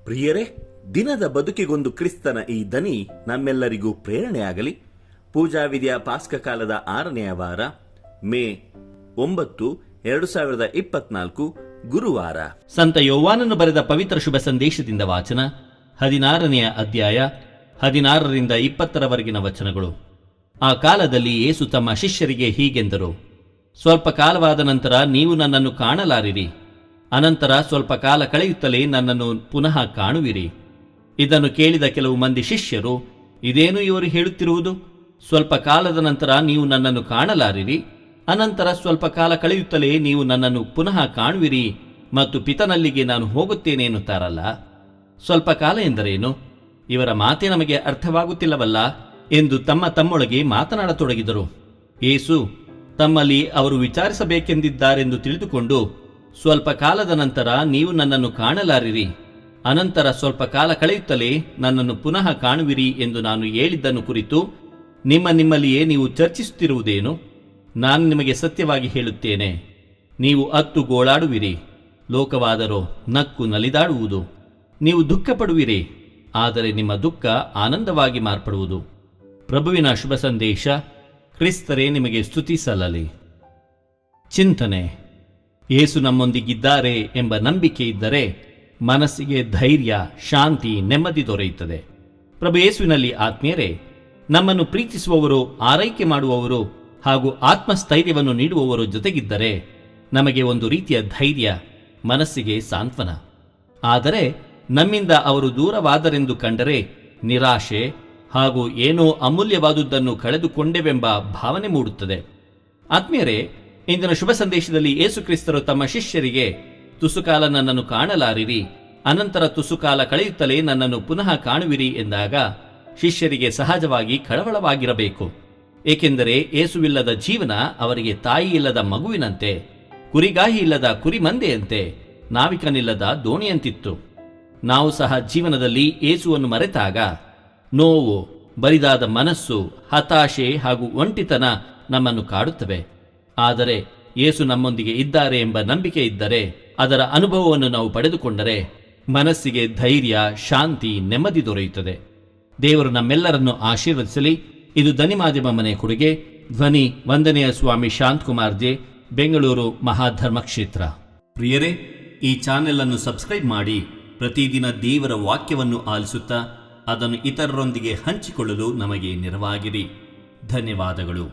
ಪ್ರಿಯರೇ, ದಿನದ ಬದುಕಿಗೊಂದು ಕ್ರಿಸ್ತನ ಈ ದನಿ ನಮ್ಮೆಲ್ಲರಿಗೂ ಪ್ರೇರಣೆಯಾಗಲಿ. ಪೂಜಾ ವಿಧಿಯ ಪಾಸ್ಕ ಕಾಲದ 6ನೆಯ ವಾರ, ಮೇ 9, 2024, ಗುರುವಾರ. ಸಂತ ಯೋವಾನನು ಬರೆದ ಪವಿತ್ರ ಶುಭ ಸಂದೇಶದಿಂದ ವಾಚನ, 16ನೆಯ ಅಧ್ಯಾಯ, 16ರಿಂದ 20ರವರೆಗಿನ ವಚನಗಳು. ಆ ಕಾಲದಲ್ಲಿ ಯೇಸು ತಮ್ಮ ಶಿಷ್ಯರಿಗೆ ಹೀಗೆಂದರು: ಸ್ವಲ್ಪ ಕಾಲವಾದ ನಂತರ ನೀವು ನನ್ನನ್ನು ಕಾಣಲಾರಿರಿ, ಅನಂತರ ಸ್ವಲ್ಪ ಕಾಲ ಕಳೆಯುತ್ತಲೇ ನನ್ನನ್ನು ಪುನಃ ಕಾಣುವಿರಿ. ಇದನ್ನು ಕೇಳಿದ ಕೆಲವು ಮಂದಿ ಶಿಷ್ಯರು, ಇದೇನು ಇವರು ಹೇಳುತ್ತಿರುವುದು? ಸ್ವಲ್ಪ ಕಾಲದ ನಂತರ ನೀವು ನನ್ನನ್ನು ಕಾಣಲಾರಿರಿ, ಅನಂತರ ಸ್ವಲ್ಪ ಕಾಲ ಕಳೆಯುತ್ತಲೇ ನೀವು ನನ್ನನ್ನು ಪುನಃ ಕಾಣುವಿರಿ ಮತ್ತು ಪಿತನಲ್ಲಿಗೆ ನಾನು ಹೋಗುತ್ತೇನೆ ಎನ್ನುತ್ತಾರಲ್ಲ. ಸ್ವಲ್ಪ ಕಾಲ ಎಂದರೇನು? ಇವರ ಮಾತೆ ನಮಗೆ ಅರ್ಥವಾಗುತ್ತಿಲ್ಲವಲ್ಲ ಎಂದು ತಮ್ಮೊಳಗೆ ಮಾತನಾಡತೊಡಗಿದರು. ಯೇಸು ತಮ್ಮಲ್ಲಿ ಅವರು ವಿಚಾರಿಸಬೇಕೆಂದಿದ್ದಾರೆಂದು ತಿಳಿದುಕೊಂಡು, ಸ್ವಲ್ಪ ಕಾಲದ ನಂತರ ನೀವು ನನ್ನನ್ನು ಕಾಣಲಾರಿರಿ, ಅನಂತರ ಸ್ವಲ್ಪ ಕಾಲ ಕಳೆಯುತ್ತಲೇ ನನ್ನನ್ನು ಪುನಃ ಕಾಣುವಿರಿ ಎಂದು ನಾನು ಹೇಳಿದ್ದನ್ನು ಕುರಿತು ನಿಮ್ಮಲ್ಲಿಯೇ ನೀವು ಚರ್ಚಿಸುತ್ತಿರುವುದೇನು? ನಾನು ನಿಮಗೆ ಸತ್ಯವಾಗಿ ಹೇಳುತ್ತೇನೆ, ನೀವು ಅತ್ತು ಗೋಳಾಡುವಿರಿ, ಲೋಕವಾದರೋ ನಕ್ಕು ನಲಿದಾಡುವುದು. ನೀವು ದುಃಖಪಡುವಿರಿ, ಆದರೆ ನಿಮ್ಮ ದುಃಖ ಆನಂದವಾಗಿ ಮಾರ್ಪಡುವುದು. ಪ್ರಭುವಿನ ಶುಭ ಸಂದೇಶ. ಕ್ರಿಸ್ತರೇ ನಿಮಗೆ ಸ್ತುತಿ ಸಲ್ಲಲಿ. ಚಿಂತನೆ: ಯೇಸು ನಮ್ಮೊಂದಿಗಿದ್ದಾರೆ ಎಂಬ ನಂಬಿಕೆ ಇದ್ದರೆ ಮನಸ್ಸಿಗೆ ಧೈರ್ಯ, ಶಾಂತಿ, ನೆಮ್ಮದಿ ದೊರೆಯುತ್ತದೆ. ಪ್ರಭು ಯೇಸುವಿನಲ್ಲಿ ಆತ್ಮೀಯರೇ, ನಮ್ಮನ್ನು ಪ್ರೀತಿಸುವವರು, ಆರೈಕೆ ಮಾಡುವವರು ಹಾಗೂ ಆತ್ಮಸ್ಥೈರ್ಯವನ್ನು ನೀಡುವವರು ಜೊತೆಗಿದ್ದರೆ ನಮಗೆ ಒಂದು ರೀತಿಯ ಧೈರ್ಯ, ಮನಸ್ಸಿಗೆ ಸಾಂತ್ವನ. ಆದರೆ ನಮ್ಮಿಂದ ಅವರು ದೂರವಾದರೆಂದು ಕಂಡರೆ ನಿರಾಶೆ ಹಾಗೂ ಏನೋ ಅಮೂಲ್ಯವಾದುದನ್ನು ಕಳೆದುಕೊಂಡೆವೆಂಬ ಭಾವನೆ ಮೂಡುತ್ತದೆ. ಆತ್ಮೀಯರೇ, ಇಂದಿನ ಶುಭ ಸಂದೇಶದಲ್ಲಿ ಯೇಸು ಕ್ರಿಸ್ತರು ತಮ್ಮ ಶಿಷ್ಯರಿಗೆ ತುಸುಕಾಲ ನನ್ನನ್ನು ಕಾಣಲಾರಿರಿ, ಅನಂತರ ತುಸುಕಾಲ ಕಳೆಯುತ್ತಲೇ ನನ್ನನ್ನು ಪುನಃ ಕಾಣುವಿರಿ ಎಂದಾಗ ಶಿಷ್ಯರಿಗೆ ಸಹಜವಾಗಿ ಕಳವಳವಾಗಿರಬೇಕು. ಏಕೆಂದರೆ ಯೇಸುವಿಲ್ಲದ ಜೀವನ ಅವರಿಗೆ ತಾಯಿ ಇಲ್ಲದ ಮಗುವಿನಂತೆ, ಕುರಿಗಾಹಿ ಇಲ್ಲದ ಕುರಿಮಂದೆಯಂತೆ, ನಾವಿಕನಿಲ್ಲದ ದೋಣಿಯಂತಿತ್ತು. ನಾವು ಸಹ ಜೀವನದಲ್ಲಿ ಯೇಸುವನ್ನು ಮರೆತಾಗ ನೋವು, ಬರಿದಾದ ಮನಸ್ಸು, ಹತಾಶೆ ಹಾಗೂ ಒಂಟಿತನ ನಮ್ಮನ್ನು ಕಾಡುತ್ತವೆ. ಆದರೆ ಯೇಸು ನಮ್ಮೊಂದಿಗೆ ಇದ್ದಾರೆ ಎಂಬ ನಂಬಿಕೆ ಇದ್ದರೆ, ಅದರ ಅನುಭವವನ್ನು ನಾವು ಪಡೆದುಕೊಂಡರೆ ಮನಸ್ಸಿಗೆ ಧೈರ್ಯ, ಶಾಂತಿ, ನೆಮ್ಮದಿ ದೊರೆಯುತ್ತದೆ. ದೇವರು ನಮ್ಮೆಲ್ಲರನ್ನು ಆಶೀರ್ವದಿಸಲಿ. ಇದು ಧ್ವನಿ ಮಾಧ್ಯಮ ಮನೆ ಕೊಡುಗೆ. ಧ್ವನಿ ವಂದನೆಯ ಸ್ವಾಮಿ ಶಾಂತಕುಮಾರ್ ಜೆ, ಬೆಂಗಳೂರು ಮಹಾಧರ್ಮ ಕ್ಷೇತ್ರ. ಪ್ರಿಯರೇ, ಈ ಚಾನೆಲ್ ಅನ್ನು ಸಬ್ಸ್ಕ್ರೈಬ್ ಮಾಡಿ ಪ್ರತಿದಿನ ದೇವರ ವಾಕ್ಯವನ್ನು ಆಲಿಸುತ್ತಾ ಅದನ್ನು ಇತರರೊಂದಿಗೆ ಹಂಚಿಕೊಳ್ಳಲು ನಮಗೆ ನೆರವಾಗಿರಿ. ಧನ್ಯವಾದಗಳು.